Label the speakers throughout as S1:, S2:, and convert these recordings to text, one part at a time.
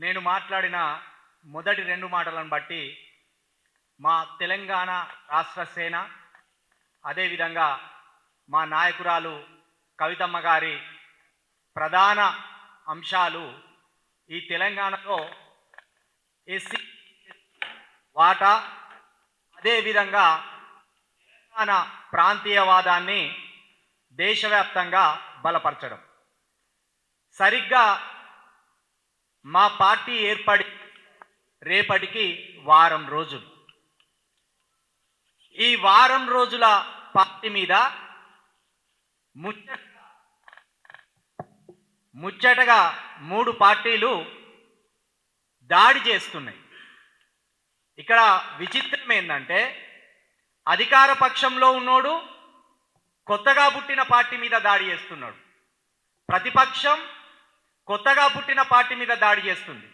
S1: నేను మాట్లాడిన మొదటి రెండు మాటలను బట్టి మా తెలంగాణ రాష్ట్ర సేన అదేవిధంగా మా నాయకురాలు కవితమ్మ గారి ప్రధాన అంశాలు ఈ తెలంగాణలో ఎస్సీ వాటా అదేవిధంగా తెలంగాణ ప్రాంతీయవాదాన్ని దేశవ్యాప్తంగా బలపరచడం. సరిగ్గా మా పార్టీ ఏర్పడి రేపటికి వారం రోజులు. ఈ వారం రోజుల పార్టీ మీద ముచ్చటగా మూడు పార్టీలు దాడి చేస్తున్నాయి. ఇక్కడ విచిత్రం ఏంటంటే అధికార పక్షంలో ఉన్నోడు కొత్తగా పుట్టిన పార్టీ మీద దాడి చేస్తున్నాడు, ప్రతిపక్షం కొత్తగా పుట్టిన పార్టీ మీద దాడి చేస్తుంది,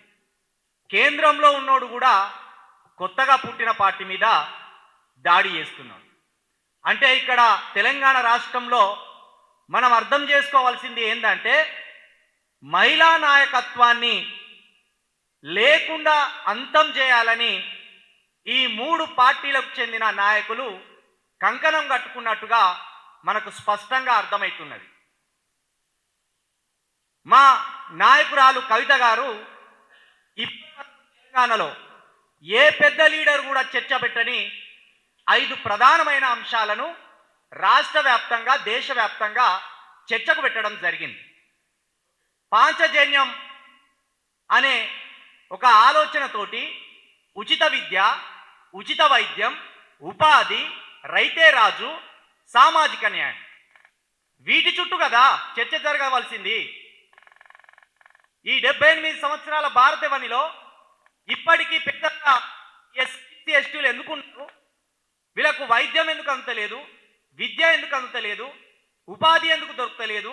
S1: కేంద్రంలో ఉన్నోడు కూడా కొత్తగా పుట్టిన పార్టీ మీద దాడి చేస్తున్నాడు. అంటే ఇక్కడ తెలంగాణ రాష్ట్రంలో మనం అర్థం చేసుకోవాల్సింది ఏంటంటే మహిళా నాయకత్వాన్ని లేకుండా అంతం చేయాలని ఈ మూడు పార్టీలకు చెందిన నాయకులు కంకణం కట్టుకున్నట్టుగా మనకు స్పష్టంగా అర్థమవుతున్నది. మా నాయకురాలు కవిత గారు తెలంగాణలో ఏ పెద్ద లీడర్ కూడా చర్చ పెట్టని 5 ప్రధానమైన అంశాలను రాష్ట్ర వ్యాప్తంగా దేశవ్యాప్తంగా చర్చకు పెట్టడం జరిగింది. పాంచజన్యం అనే ఒక ఆలోచనతోటి ఉచిత విద్య, ఉచిత వైద్యం, ఉపాధి, రైతే రాజు, సామాజిక న్యాయం, వీటి చుట్టూ కదా చర్చ జరగవలసింది. ఈ 78 సంవత్సరాల భారతవనిలో ఇప్పటికీ పెద్దగా ఎస్సీ ఎస్టీలు ఎందుకున్నారు, వీళ్ళకు వైద్యం ఎందుకు అందుతలేదు, విద్య ఎందుకు అందుతలేదు, ఉపాధి ఎందుకు దొరుకుతలేదు,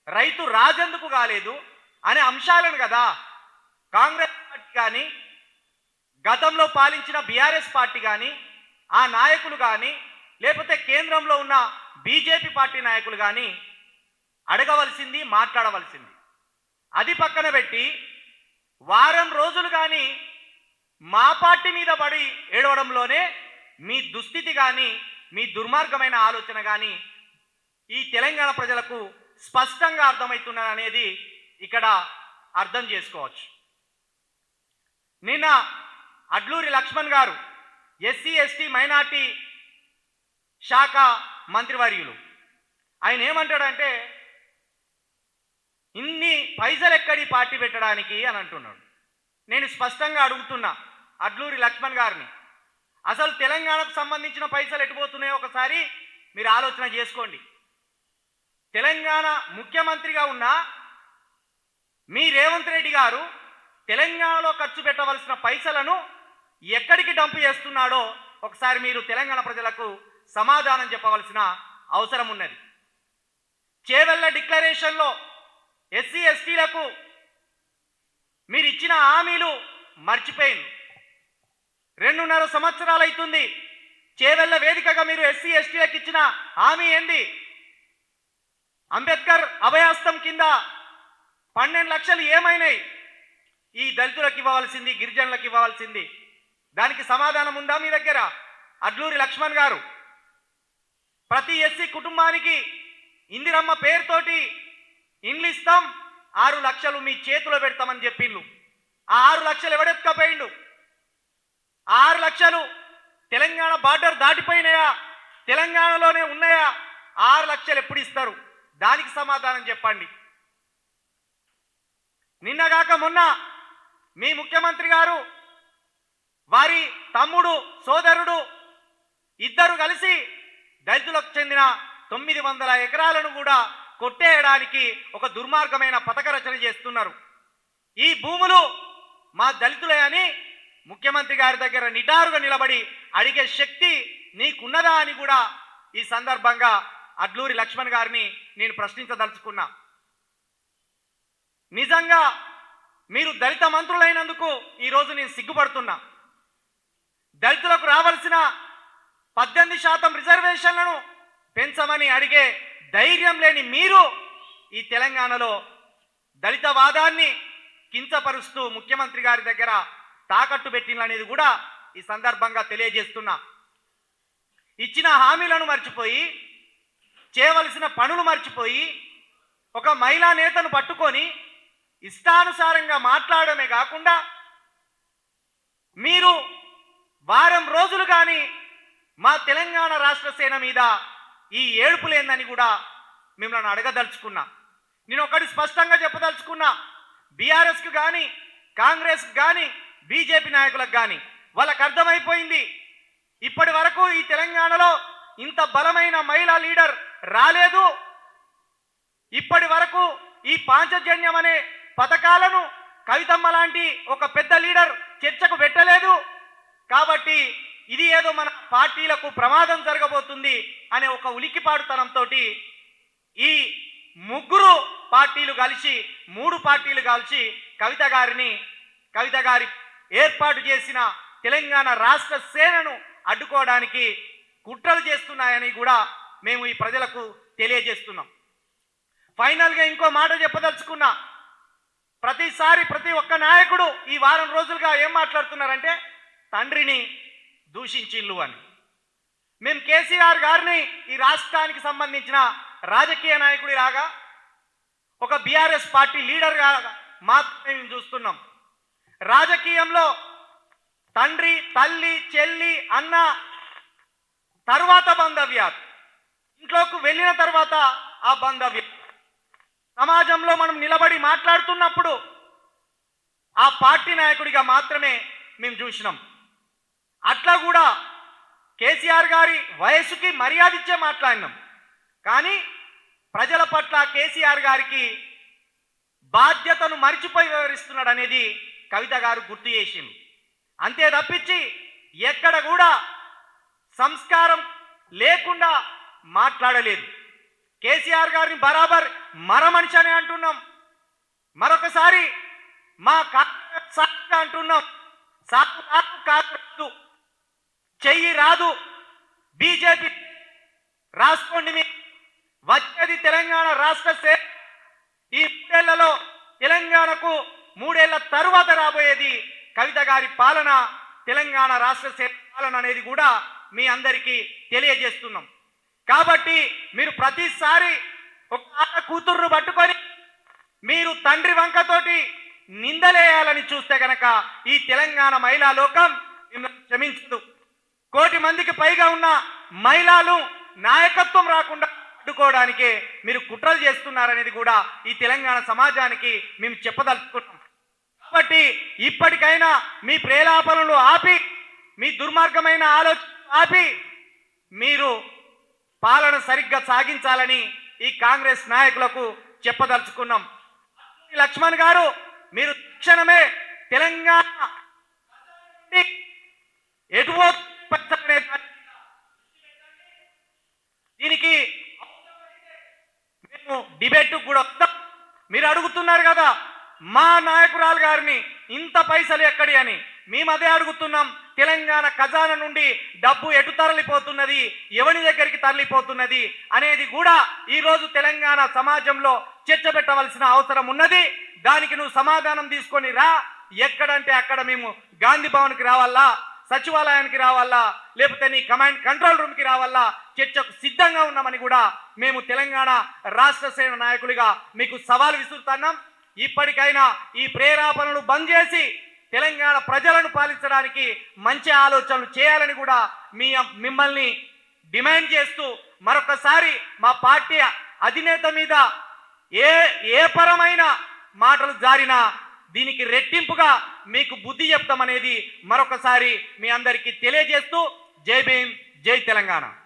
S1: రైతు రాజెందుకు కాలేదు అనే అంశాలను కదా కాంగ్రెస్ పార్టీ కానీ గతంలో పాలించిన బీఆర్ఎస్ పార్టీ కానీ ఆ నాయకులు కానీ లేకపోతే కేంద్రంలో ఉన్న బీజేపీ పార్టీ నాయకులు కానీ అడగవలసింది, మాట్లాడవలసింది. అది పక్కన పెట్టి వారం రోజులు కానీ మా పార్టీ మీద పడి ఏడవడంలోనే మీ దుస్థితి కానీ మీ దుర్మార్గమైన ఆలోచన కానీ ఈ తెలంగాణ ప్రజలకు స్పష్టంగా అర్థమవుతున్నది అనేది ఇక్కడ అర్థం చేసుకోవచ్చు. నిన్న అడ్లూరి లక్ష్మణ్ గారు ఎస్సీ ఎస్టీ మైనార్టీ శాఖ మంత్రివర్యులు ఆయన ఏమంటాడంటే ఇన్ని పైసలు ఎక్కడి పార్టీ పెట్టడానికి అని అంటున్నాడు. నేను స్పష్టంగా అడుగుతున్నా అడ్లూరి లక్ష్మణ్ గారిని, అసలు తెలంగాణకు సంబంధించిన పైసలు ఎటుపోతున్నాయో ఒకసారి మీరు ఆలోచన చేసుకోండి. తెలంగాణ ముఖ్యమంత్రిగా ఉన్న మీ రేవంత్ రెడ్డి గారు తెలంగాణలో ఖర్చు పెట్టవలసిన పైసలను ఎక్కడికి డంపు చేస్తున్నాడో ఒకసారి మీరు తెలంగాణ ప్రజలకు సమాధానం చెప్పవలసిన అవసరం ఉన్నది. చేవెళ్ళ డిక్లరేషన్లో ఎస్సీ ఎస్టీలకు మీరు ఇచ్చిన హామీలు మర్చిపోయింది. 2.5 సంవత్సరాలు అవుతుంది. చేవెళ్ళ వేదికగా మీరు ఎస్సీ ఎస్టీలకు ఇచ్చిన హామీ ఏంది? అంబేద్కర్ అభయాస్తం కింద 12 లక్షలు ఏమైనాయి? ఈ దళితులకు ఇవ్వవలసింది, గిరిజనులకు ఇవ్వవలసింది, దానికి సమాధానం ఉందా మీ దగ్గర? అడ్లూరి లక్ష్మణ్ గారు ప్రతి ఎస్సీ కుటుంబానికి ఇందిరమ్మ పేరుతోటి ఇండ్లు ఇస్తాం, 6 లక్షలు మీ చేతిలో పెడతామని చెప్పిండు. ఆ 6 లక్షలు ఎవడెత్తుకపోయిండు? 6 లక్షలు తెలంగాణ బార్డర్ దాటిపోయినాయా, తెలంగాణలోనే ఉన్నాయా? 6 లక్షలు ఎప్పుడు ఇస్తారు? దానికి సమాధానం చెప్పండి. నిన్నగాక మొన్న మీ ముఖ్యమంత్రి గారు వారి తమ్ముడు సోదరుడు ఇద్దరు కలిసి దళితులకు చెందిన 900 ఎకరాలను కూడా కొట్టేయడానికి ఒక దుర్మార్గమైన పథక రచన చేస్తున్నారు. ఈ భూములు మా దళితులే అని ముఖ్యమంత్రి గారి దగ్గర నిటారుగా నిలబడి అడిగే శక్తి నీకున్నదా అని కూడా ఈ సందర్భంగా అడ్లూరి లక్ష్మణ్ గారిని నేను ప్రశ్నించదలుచుకున్నా. నిజంగా మీరు దళిత మంత్రులైనందుకు ఈరోజు నేను సిగ్గుపడుతున్నా. దళితులకు రావాల్సిన 18% రిజర్వేషన్లను పెంచమని అడిగే ధైర్యం లేని మీరు ఈ తెలంగాణలో దళిత వాదాన్ని కించపరుస్తూ ముఖ్యమంత్రి గారి దగ్గర తాకట్టు పెట్టిందనేది కూడా ఈ సందర్భంగా తెలియజేస్తున్నా. ఇచ్చిన హామీలను మర్చిపోయి, చేయవలసిన పనులు మర్చిపోయి, ఒక మహిళా నేతను పట్టుకొని ఇష్టానుసారంగా మాట్లాడమే కాకుండా మీరు వారం రోజులు కానీ మా తెలంగాణ రాష్ట్ర సేన మీద ఈ ఏడుపులేందని కూడా మిమ్మల్ని అడగదలుచుకున్నా. నేను ఒకటి స్పష్టంగా చెప్పదలుచుకున్నా, బీఆర్ఎస్కి కానీ కాంగ్రెస్కి కానీ బీజేపీ నాయకులకు కానీ వాళ్ళకు అర్థమైపోయింది, ఇప్పటి వరకు ఈ తెలంగాణలో ఇంత బలమైన మహిళా లీడర్ రాలేదు, ఇప్పటి వరకు ఈ పాంచజన్యం అనే పథకాలను కవితమ్మ లాంటి ఒక పెద్ద లీడర్ చర్చకు పెట్టలేదు, కాబట్టి ఇది ఏదో మన పార్టీలకు ప్రమాదం జరగబోతుంది అనే ఒక ఉలికిపాటుతనంతో ఈ ముగ్గురు పార్టీలు కలిసి, మూడు పార్టీలు కలిసి కవిత గారి ఏర్పాటు చేసిన తెలంగాణ రాష్ట్ర సేనను అడ్డుకోవడానికి కుట్రలు చేస్తున్నాయని కూడా మేము ఈ ప్రజలకు తెలియజేస్తున్నాం. ఫైనల్గా ఇంకో మాట చెప్పదలుచుకున్నా, ప్రతిసారి ప్రతి ఒక్క నాయకుడు ఈ వారం రోజులుగా ఏం మాట్లాడుతున్నారంటే తండ్రిని దూషించిల్లు అని. మేము కేసీఆర్ గారిని ఈ రాష్ట్రానికి సంబంధించిన రాజకీయ నాయకుడి లాగా, ఒక బీఆర్ఎస్ పార్టీ లీడర్గా మాత్రమే మేము చూస్తున్నాం. రాజకీయంలో తండ్రి, తల్లి, చెల్లి, అన్న తర్వాత బంధవ్యాలు, ఇంట్లోకి వెళ్ళిన తర్వాత ఆ బంధవ్యం, సమాజంలో మనం నిలబడి మాట్లాడుతున్నప్పుడు ఆ పార్టీ నాయకుడిగా మాత్రమే మేము చూసినాం. అట్లా కూడా కేసీఆర్ గారి వయసుకి మర్యాద ఇచ్చే మాట్లాడినాం, కానీ ప్రజల పట్ల కేసీఆర్ గారికి బాధ్యతను మరిచిపోయి వ్యవహరిస్తున్నాడు అనేది కవిత గారు గుర్తు చేసింది. అంతే తప్పించి ఎక్కడ కూడా సంస్కారం లేకుండా మాట్లాడలేదు. కేసీఆర్ గారిని బరాబర్ మరమనిషి అని అంటున్నాం, మరొకసారి మా సాక్షిగా అంటున్నాం, సాకు కాదు, చెయ్యి రాదు, బీజేపీ రాసుకోండి, మీ వచ్చేది తెలంగాణ రాష్ట్ర సేన. ఈ 3 ఏళ్లలో తెలంగాణకు 3 ఏళ్ల తరువాత రాబోయేది కవిత గారి పాలన, తెలంగాణ రాష్ట్ర సేన పాలన అనేది కూడా మీ అందరికీ తెలియజేస్తున్నాం. కాబట్టి మీరు ప్రతిసారి ఒక కూతుర్ను పట్టుకొని మీరు తండ్రి వంకతోటి నిందలేయాలని చూస్తే కనుక ఈ తెలంగాణ మహిళా లోకం మిమ్మల్ని క్షమించదు. 1 కోటి మందికి పైగా ఉన్న మహిళలు నాయకత్వం రాకుండా అడ్డుకోవడానికే మీరు కుట్రలు చేస్తున్నారనేది కూడా ఈ తెలంగాణ సమాజానికి మేము చెప్పదలుచుకున్నాం. కాబట్టి ఇప్పటికైనా మీ ప్రేలాపనలు ఆపి, మీ దుర్మార్గమైన ఆలోచన ఆపి మీరు పాలన సరిగ్గా సాగించాలని ఈ కాంగ్రెస్ నాయకులకు చెప్పదలుచుకున్నాం. లక్ష్మణ్ గారు, మీరు తక్షణమే తెలంగాణ దీనికి మేము డిబేట్ కూడా వస్తాం. మీరు అడుగుతున్నారు కదా మా నాయకురాలు గారిని ఇంత పైసలు ఎక్కడి అని, మేము అదే అడుగుతున్నాం. తెలంగాణ ఖజానా నుండి డబ్బు ఎటు తరలిపోతున్నది, ఎవరి దగ్గరికి తరలిపోతున్నది అనేది కూడా ఈరోజు తెలంగాణ సమాజంలో చర్చ పెట్టవలసిన అవసరం ఉన్నది. దానికి నువ్వు సమాధానం తీసుకొని రా. ఎక్కడంటే అక్కడ మేము గాంధీ భవన్కి రావాలా, సచివాలయానికి రావాలా, లేకపోతే నీ కమాండ్ కంట్రోల్ రూమ్కి రావాలా, చర్చకు సిద్ధంగా ఉన్నామని కూడా మేము తెలంగాణ రాష్ట్ర సేన నాయకులుగా మీకు సవాల్ విసురుతున్నాం. ఇప్పటికైనా ఈ ప్రేరేపణలు బంద్ చేసి తెలంగాణ ప్రజలను పాలించడానికి మంచి ఆలోచనలు చేయాలని కూడా మిమ్మల్ని డిమాండ్ చేస్తూ మరొకసారి మా పార్టీ అధినేత మీద ఏ పరమైన మాటలు జారినా దీనికి రెట్టింపుగా మీకు బుద్ధి చెప్తామనేది మరొకసారి మీ అందరికీ తెలియజేస్తూ జై భీమ్, జై తెలంగాణ.